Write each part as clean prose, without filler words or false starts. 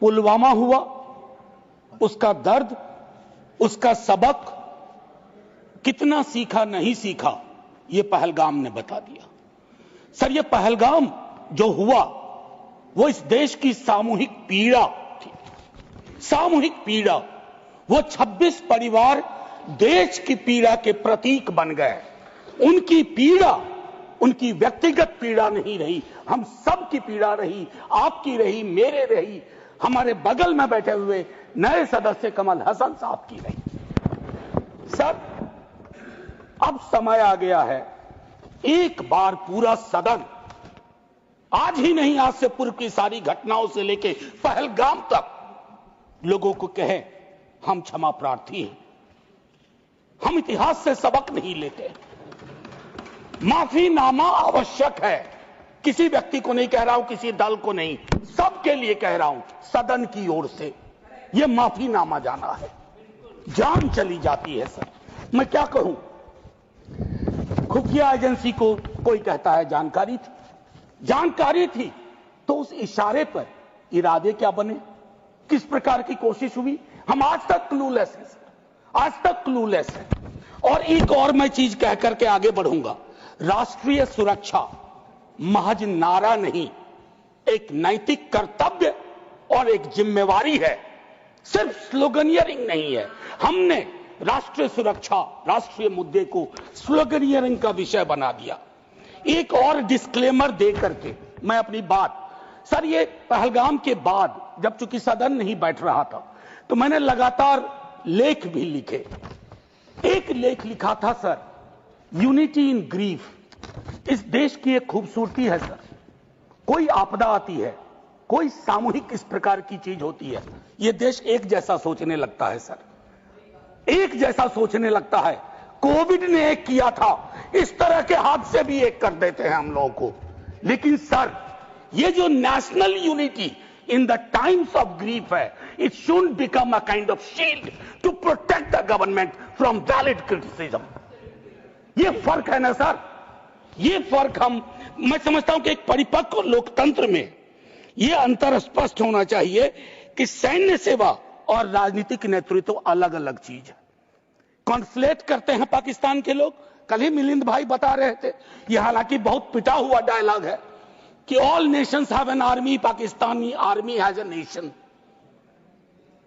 पुलवामा हुआ, उसका दर्द, उसका सबक, कितना सीखा नहीं सीखा, ये पहलगाम ने बता दिया। सर, ये पहलगाम जो हुआ वो इस देश की सामूहिक पीड़ा थी, सामूहिक पीड़ा। वो 26 परिवार देश की पीड़ा के प्रतीक बन गए। उनकी पीड़ा उनकी व्यक्तिगत पीड़ा नहीं रही, हम सब की पीड़ा रही, आपकी रही, मेरे रही, हमारे बगल में बैठे हुए नए सदस्य कमल हसन साहब की रही। सर, अब समय आ गया है, एक बार पूरा सदन, आज ही नहीं, आज से पूर्व की सारी घटनाओं से लेके पहलगाम तक, लोगों को कहे हम क्षमा प्रार्थी हैं, हम इतिहास से सबक नहीं लेते। माफीनामा आवश्यक है। किसी व्यक्ति को नहीं कह रहा हूं, किसी दल को नहीं, सबके लिए कह रहा हूं, सदन की ओर से यह माफीनामा जाना है। जान चली जाती है सर, मैं क्या कहूं। खुफिया एजेंसी को कोई कहता है जानकारी थी, जानकारी थी तो उस इशारे पर इरादे क्या बने, किस प्रकार की कोशिश हुई, हम आज तक क्लूलेस हैं, आज तक क्लूलेस हैं। और एक और मैं चीज कह करके आगे बढ़ूंगा, राष्ट्रीय सुरक्षा महज नारा नहीं, एक नैतिक कर्तव्य और एक जिम्मेवारी है, सिर्फ स्लोगनियरिंग नहीं है। हमने राष्ट्रीय सुरक्षा, राष्ट्रीय मुद्दे को स्लोगनियरिंग का विषय बना दिया। एक और डिस्क्लेमर दे करके मैं अपनी बात, सर, ये पहलगाम के बाद जब चूंकि सदन नहीं बैठ रहा था तो मैंने लगातार लेख भी लिखे। एक लेख लिखा था सर, यूनिटी इन ग्रीफ। इस देश की एक खूबसूरती है सर, कोई आपदा आती है, कोई सामूहिक इस प्रकार की चीज होती है, यह देश एक जैसा सोचने लगता है सर, एक जैसा सोचने लगता है। कोविड ने एक किया था, इस तरह के हादसे भी एक कर देते हैं हम लोगों को। लेकिन सर, ये जो national unity in the times of grief है, it should become a kind of shield to protect the government from valid criticism. ये फर्क है ना सर, ये फर्क मैं समझता हूं कि एक परिपक्व लोकतंत्र में यह अंतर स्पष्ट होना चाहिए कि सैन्य सेवा और राजनीतिक नेतृत्व अलग अलग चीज है। कॉन्फ्लेट करते हैं पाकिस्तान के लोग। कल ही मिलिंद भाई बता रहे थे, यह हालांकि बहुत पिटा हुआ डायलॉग है कि all Nations have an army, Pakistani army has a nation.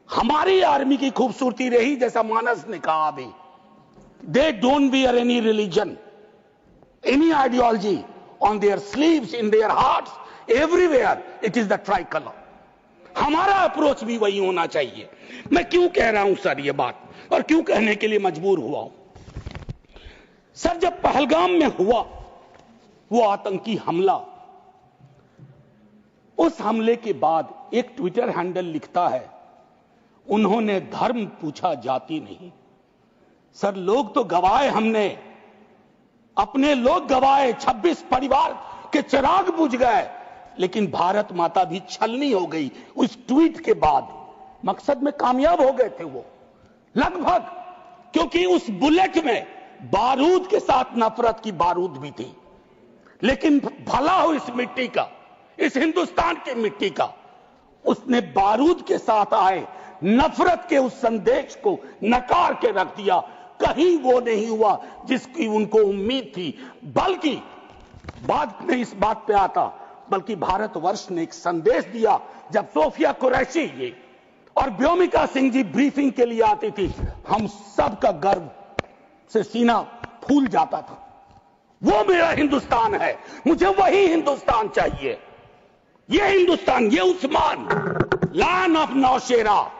हमारी आर्मी की खूबसूरती रही, जैसा मानस ने कहा अभी, they don't wear any religion, any ideology on their sleeves, in their hearts, everywhere it is the tricolour. हमारा अप्रोच भी वही होना चाहिए। मैं क्यों कह रहा हूं सर ये बात, और क्यों कहने के लिए मजबूर हुआ हूं सर, जब पहलगाम में हुआ वो आतंकी हमला, उस हमले के बाद एक ट्विटर हैंडल लिखता है, उन्होंने धर्म पूछा, जाति नहीं। सर, लोग तो गवाए, हमने अपने लोग गवाए, 26 परिवार के चिराग बुझ गए, लेकिन भारत माता भी छलनी हो गई उस ट्वीट के बाद। मकसद में कामयाब हो गए थे वो लगभग, क्योंकि उस बुलेट में बारूद के साथ नफरत की बारूद भी थी। लेकिन भला हो इस मिट्टी का, इस हिंदुस्तान की मिट्टी का, उसने बारूद के साथ आए नफरत के उस संदेश को नकार के रख दिया। कहीं वो नहीं हुआ जिसकी उनको उम्मीद थी, बल्कि बाद में इस बात पे आता, बल्कि भारतवर्ष ने एक संदेश दिया। जब सोफिया कुरैशी जी और व्योमिका सिंह जी ब्रीफिंग के लिए आती थी, हम सब का गर्व से सीना फूल जाता था। वो मेरा हिंदुस्तान है, मुझे वही हिंदुस्तान चाहिए। ये हिंदुस्तान, ये उस्मान, लैंड ऑफ नौशेरा,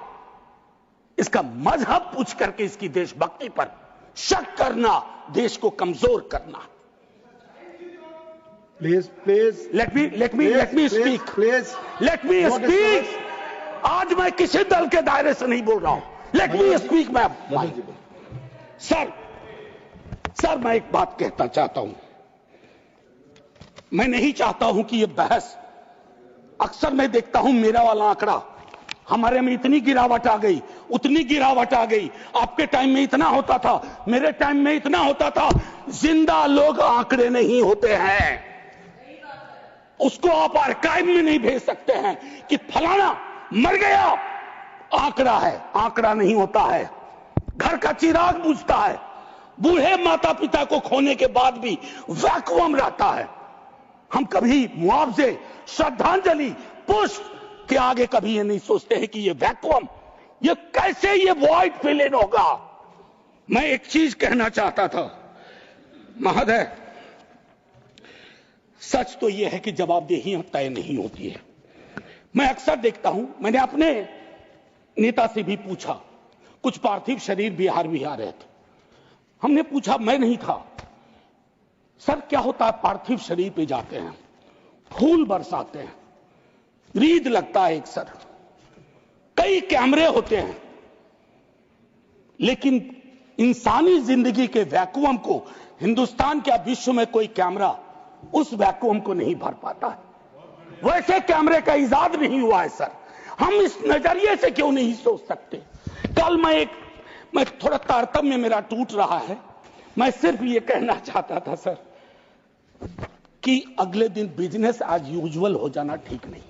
इसका मजहब पूछ करके इसकी देशभक्ति पर शक करना, देश को कमजोर करना। Please, let me speak. आज मैं किसी दल के दायरे से नहीं बोल रहा हूं। Let me speak, मैं सर, मैं एक बात कहना चाहता हूं। मैं नहीं चाहता हूं कि यह बहस, अक्सर मैं देखता हूं मेरा वाला आंकड़ा, हमारे में इतनी गिरावट आ गई, उतनी गिरावट आ गई, आपके टाइम में इतना होता था, मेरे टाइम में इतना होता था। जिंदा लोग आंकड़े नहीं होते हैं, उसको आप आर्काइव में नहीं भेज सकते हैं कि फलाना मर गया, आंकड़ा है, आंकड़ा नहीं होता है। घर का चिराग बुझता है, बूढ़े माता पिता को खोने के बाद भी वैक्यूम रहता है। हम कभी मुआवजे, श्रद्धांजलि, पुष्प के आगे कभी ये नहीं सोचते हैं कि ये वैक्यूम, ये कैसे ये वॉइड फिल इन होगा। मैं एक चीज कहना चाहता था महोदय, सच तो यह है कि जवाबदेही तय नहीं होती है। मैं अक्सर देखता हूं, मैंने अपने नेता से भी पूछा, कुछ पार्थिव शरीर बिहार भी आ रहे थे, हमने पूछा, मैं नहीं था, सर क्या होता है, पार्थिव शरीर पे जाते हैं, फूल बरसाते हैं, रीद लगता है एक सर, कई कैमरे होते हैं, लेकिन इंसानी जिंदगी के वैक्यूम को हिंदुस्तान क्या विश्व में कोई कैमरा उस वैक्यूम को नहीं भर पाता है। वैसे कैमरे का इजाद नहीं हुआ है सर। हम इस नजरिए से क्यों नहीं सोच सकते। कल मैं थोड़ा तारतम्य मेरा टूट रहा है, मैं सिर्फ ये कहना चाहता था सर कि अगले दिन बिजनेस एज यूजुअल हो जाना ठीक नहीं।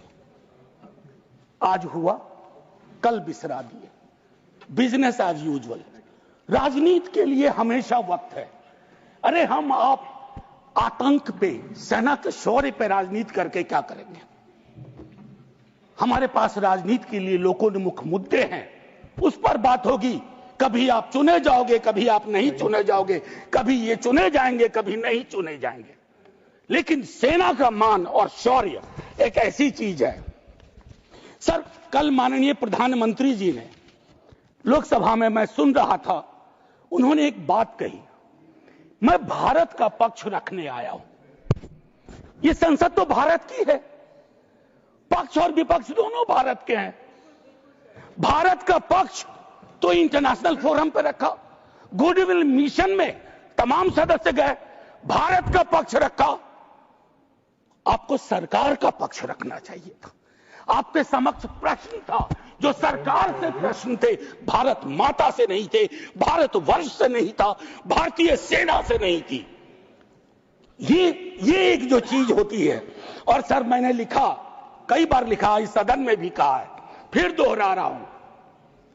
आज हुआ, कल बिसरा दिए, बिजनेस एज यूजुअल। राजनीति के लिए हमेशा वक्त है। अरे हम आप आतंक पे, सेना के शौर्य पे राजनीति करके क्या करेंगे। हमारे पास राजनीति के लिए लोकोन्मुख मुद्दे हैं, उस पर बात होगी। कभी आप चुने जाओगे, कभी आप नहीं चुने जाओगे, कभी ये चुने जाएंगे, कभी नहीं चुने जाएंगे। लेकिन सेना का मान और शौर्य एक ऐसी चीज है। सर कल माननीय प्रधानमंत्री जी ने लोकसभा में, मैं सुन रहा था, उन्होंने एक बात कही, मैं भारत का पक्ष रखने आया हूं। ये संसद तो भारत की है, पक्ष और विपक्ष दोनों भारत के हैं। भारत का पक्ष तो इंटरनेशनल फोरम पर रखा, गुडविल मिशन में तमाम सदस्य गए, भारत का पक्ष रखा। आपको सरकार का पक्ष रखना चाहिए था। आपके समक्ष प्रश्न था, जो सरकार से प्रश्न थे, भारत माता से नहीं थे, भारत वर्ष से नहीं था, भारतीय सेना से नहीं थी। ये एक जो चीज होती है। और सर मैंने लिखा, कई बार लिखा, इस सदन में भी कहा है, फिर दोहरा रहा हूं,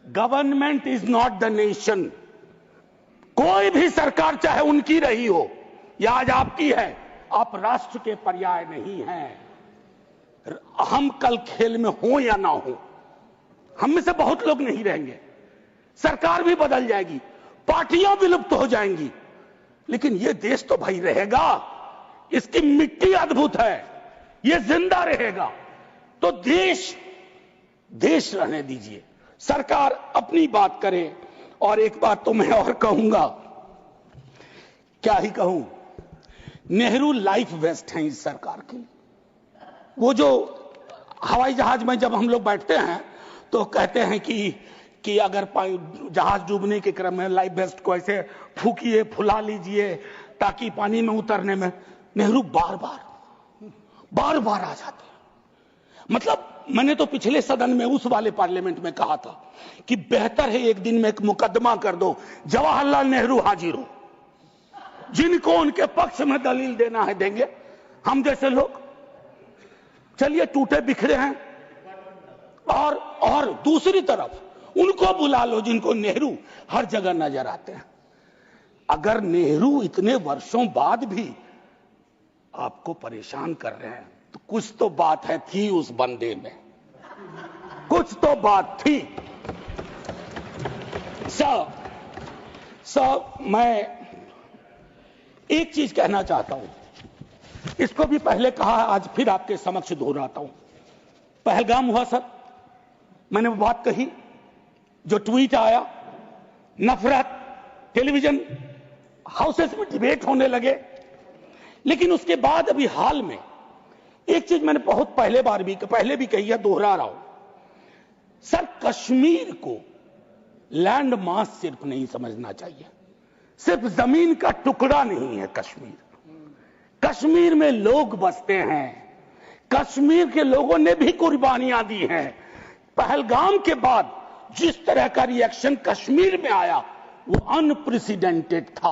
government is not the nation. कोई भी सरकार चाहे उनकी रही हो या आज आपकी है, आप राष्ट्र के पर्याय नहीं हैं। हम कल खेल में हो या ना हो, हम में से बहुत लोग नहीं रहेंगे, सरकार भी बदल जाएगी, पार्टियां विलुप्त हो जाएंगी, लेकिन यह देश तो भाई रहेगा। इसकी मिट्टी अद्भुत है, यह जिंदा रहेगा। तो देश रहने दीजिए, सरकार अपनी बात करे। और एक बात तो मैं और कहूंगा, क्या ही कहूं, नेहरू लाइफ वेस्ट हैं इस सरकार की। वो जो हवाई जहाज में जब हम लोग बैठते हैं तो कहते हैं कि अगर जहाज डूबने के क्रम में लाइफ वेस्ट को ऐसे फूकिए, फुला लीजिए ताकि पानी में उतरने में, नेहरू बार बार आ जाते हैं। मतलब मैंने तो पिछले सदन में, उस वाले पार्लियामेंट में कहा था कि बेहतर है एक दिन में एक मुकदमा कर दो, जवाहरलाल नेहरू हाजिर हो, जिनको उनके पक्ष में दलील देना है देंगे, हम जैसे लोग चलिए टूटे बिखरे हैं। और दूसरी तरफ उनको बुला लो जिनको नेहरू हर जगह नजर आते हैं। अगर नेहरू इतने वर्षों बाद भी आपको परेशान कर रहे हैं तो कुछ तो बात है, थी उस बंदे में, कुछ तो बात थी। मैं एक चीज कहना चाहता हूं, इसको भी पहले कहा, आज फिर आपके समक्ष दोहराता हूं। पहलगाम हुआ सर, मैंने वो बात कही, जो ट्वीट आया, नफरत, टेलीविजन हाउसेस में डिबेट होने लगे। लेकिन उसके बाद अभी हाल में एक चीज मैंने बहुत पहले भी कही है, दोहरा रहा हूं। सर कश्मीर को लैंड मास सिर्फ नहीं समझना चाहिए, सिर्फ जमीन का टुकड़ा नहीं है कश्मीर। कश्मीर में लोग बसते हैं, कश्मीर के लोगों ने भी कुर्बानियां दी हैं। पहलगाम के बाद जिस तरह का रिएक्शन कश्मीर में आया वो अनप्रेसिडेंटेड था,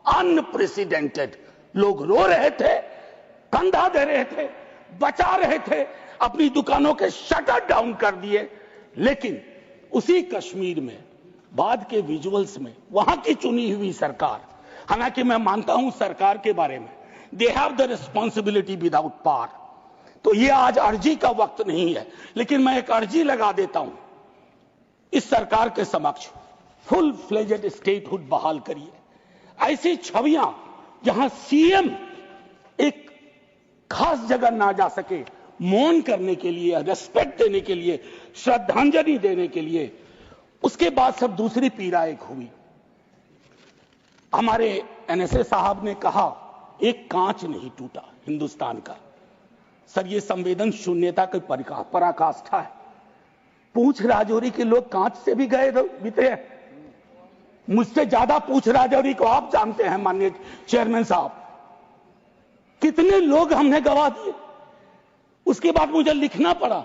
अनप्रेसिडेंटेड। लोग रो रहे थे, कंधा दे रहे थे, बचा रहे थे, अपनी दुकानों के शटर डाउन कर दिए। लेकिन उसी कश्मीर में बाद के विजुअल्स में वहां की चुनी हुई सरकार, हालांकि मैं मानता हूं सरकार के बारे में, they have the responsibility without power, तो ये आज अर्जी का वक्त नहीं है, लेकिन मैं एक अर्जी लगा देता हूं इस सरकार के समक्ष, फुल फ्लेजेड स्टेटहुड बहाल करिए। ऐसी छवियां जहां सीएम एक खास जगह ना जा सके, मौन करने के लिए, रेस्पेक्ट देने के लिए, श्रद्धांजलि देने के लिए, उसके बाद सब दूसरी पीड़ा एक हुई। हमारे एनएसए साहब ने कहा एक कांच नहीं टूटा हिंदुस्तान का। सर ये संवेदन शून्यता की पराकाष्ठा है। पूंछ राजौरी के लोग कांच से भी गए बीते हैं। मुझसे ज्यादा पूंछ राजौरी को आप जानते हैं माननीय चेयरमैन साहब, कितने लोग हमने गवा दिए। उसके बाद मुझे लिखना पड़ा,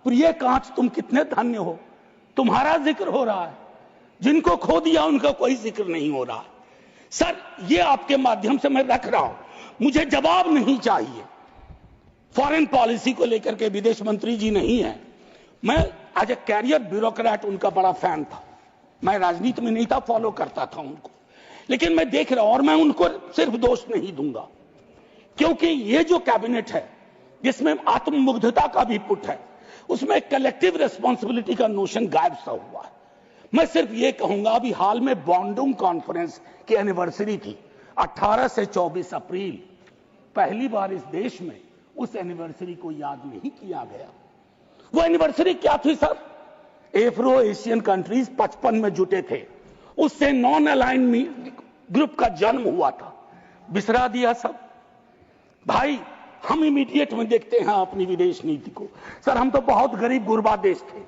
प्रिय कांच तुम कितने धन्य हो, तुम्हारा जिक्र हो रहा है, जिनको खो दिया उनका कोई जिक्र नहीं हो रहा। सर ये आपके माध्यम से मैं रख रहा हूं, मुझे जवाब नहीं चाहिए। फॉरेन पॉलिसी को लेकर के विदेश मंत्री जी नहीं है, मैं एज ए कैरियर ब्यूरोक्रेट उनका बड़ा फैन था। मैं राजनीति में नहीं था, फॉलो करता था उनको, लेकिन मैं देख रहा हूं और मैं उनको सिर्फ दोष नहीं दूंगा, क्योंकि ये जो कैबिनेट है जिसमें आत्ममुग्धता का भी पुट है, उसमें कलेक्टिव रिस्पॉन्सिबिलिटी का नोशन गायब सा हुआ है। मैं सिर्फ ये कहूंगा, अभी हाल में बॉन्डुंग कॉन्फ्रेंस की एनिवर्सरी थी 18 से 24 अप्रैल, पहली बार इस देश में उस एनिवर्सरी को याद नहीं किया गया। वो एनिवर्सरी क्या थी सर? एफ्रो एशियन कंट्रीज 55 में जुटे थे, उससे नॉन अलाइन ग्रुप का जन्म हुआ था, बिसरा दिया सब। भाई हम इमीडिएट में देखते हैं अपनी विदेश नीति को। सर हम तो बहुत गरीब गुरबा देश थे,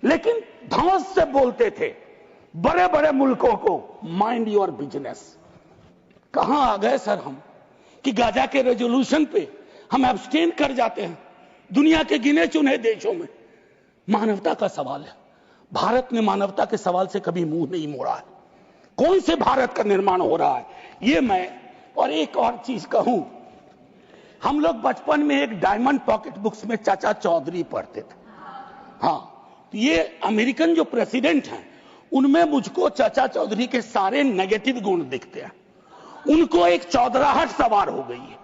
लेकिन धौंस से बोलते थे बड़े बड़े मुल्कों को माइंड योर बिजनेस। कहां आ गए सर हम कि गाजा के रेजोल्यूशन पे हम एब्सटेन कर जाते हैं दुनिया के गिने चुने देशों में। मानवता का सवाल है, भारत ने मानवता के सवाल से कभी मुंह नहीं मोड़ा है। कौन से भारत का निर्माण हो रहा है ये मैं, और एक और चीज कहूं, हम लोग बचपन में एक डायमंड पॉकेट बुक्स में चाचा चौधरी पढ़ते थे। हाँ, ये अमेरिकन जो प्रेसिडेंट हैं उनमें मुझको चाचा चौधरी के सारे नेगेटिव गुण दिखते हैं। उनको एक चौधराहट सवार हो गई है।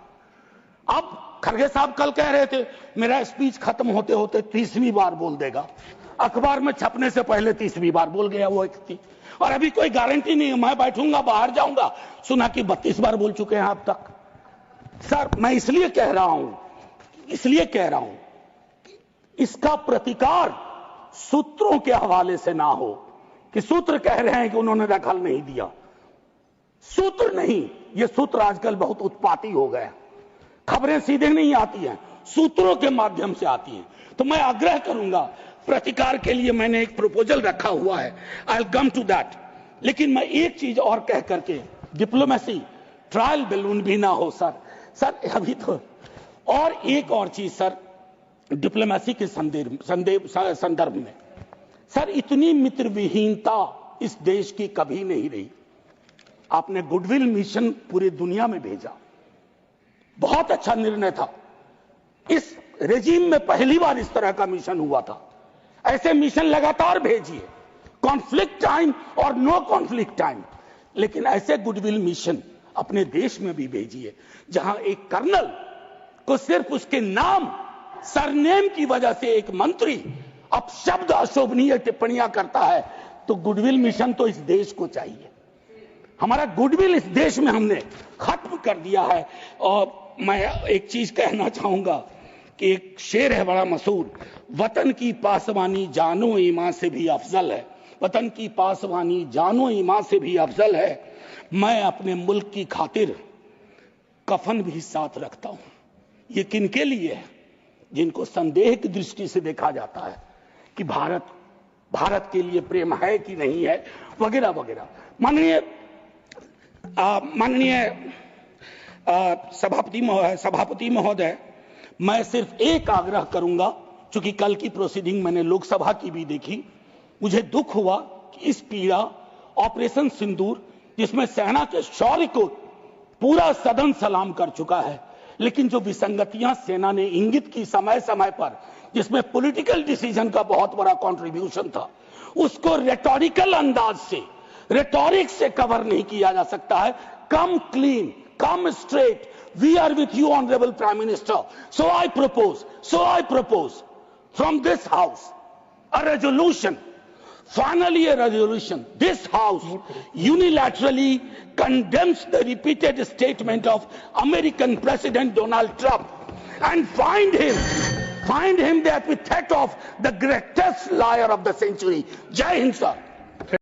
अब खड़गे साहब कल कह रहे थे मेरा स्पीच खत्म होते होते 30वीं बार बोल देगा, अखबार में छपने से पहले 30वीं बार बोल गया वो व्यक्ति, और अभी कोई गारंटी नहीं है, मैं बैठूंगा बाहर जाऊंगा सुना कि 32 बार बोल चुके हैं अब तक। सर मैं इसलिए कह रहा हूं इसका प्रतिकार सूत्रों के हवाले से ना हो कि सूत्र कह रहे हैं कि उन्होंने दखल नहीं दिया। सूत्र नहीं, ये सूत्र आजकल बहुत उत्पाती हो गए, खबरें सीधे नहीं आती हैं, सूत्रों के माध्यम से आती हैं। तो मैं आग्रह करूंगा, प्रतिकार के लिए मैंने एक प्रपोजल रखा हुआ है, I will come to that. लेकिन मैं एक चीज और कह करके, डिप्लोमेसी ट्रायल बैलून भी ना हो सर अभी तो। और एक और चीज सर, डिप्लोमेसी के संदर्भ में सर, इतनी मित्र विहीनता इस देश की कभी नहीं रही। आपने गुडविल मिशन पूरी दुनिया में भेजा, बहुत अच्छा निर्णय था। इस रेजिम में पहली बार इस तरह का मिशन हुआ था। ऐसे मिशन लगातार भेजिए, कॉन्फ्लिक्ट टाइम और नो कॉन्फ्लिक्ट टाइम, लेकिन ऐसे गुडविल मिशन अपने देश में भी भेजिए जहां एक कर्नल को सिर्फ उसके नाम सरनेम की वजह से एक मंत्री अपशब्द अशोभनीय टिप्पणियां करता है, तो गुडविल मिशन तो इस देश को चाहिए। हमारा गुडविल इस देश में हमने खत्म कर दिया है। और मैं एक चीज कहना चाहूंगा कि एक शेर है बड़ा मशहूर, वतन की पासवानी जानो ईमान से भी अफजल है, वतन की पासवानी जानो ईमान से भी अफजल है। मैं अपने मुल्क की खातिर कफन भी साथ रखता हूं। ये किनके लिए है? जिनको संदेह की दृष्टि से देखा जाता है कि भारत के लिए प्रेम है कि नहीं है, वगैरह वगैरह। माननीय सभापति महोदय, मैं सिर्फ एक आग्रह करूंगा, चूंकि कल की प्रोसीडिंग मैंने लोकसभा की भी देखी, मुझे दुख हुआ कि इस पीड़ा ऑपरेशन सिंदूर, जिसमें सेना के शौर्य को पूरा सदन सलाम कर चुका है, लेकिन जो विसंगतियां सेना ने इंगित की समय समय पर, जिसमें पॉलिटिकल डिसीजन का बहुत बड़ा कंट्रीब्यूशन था, उसको रेटोरिकल अंदाज से, रेटोरिक से कवर नहीं किया जा सकता है। Come clean, come straight, we are with you honourable prime minister, so I propose from this house a resolution, finally a resolution. This house unilaterally condemns the repeated statement of American President Donald Trump and find him the epithet of the greatest liar of the century. Jai Hind, sir.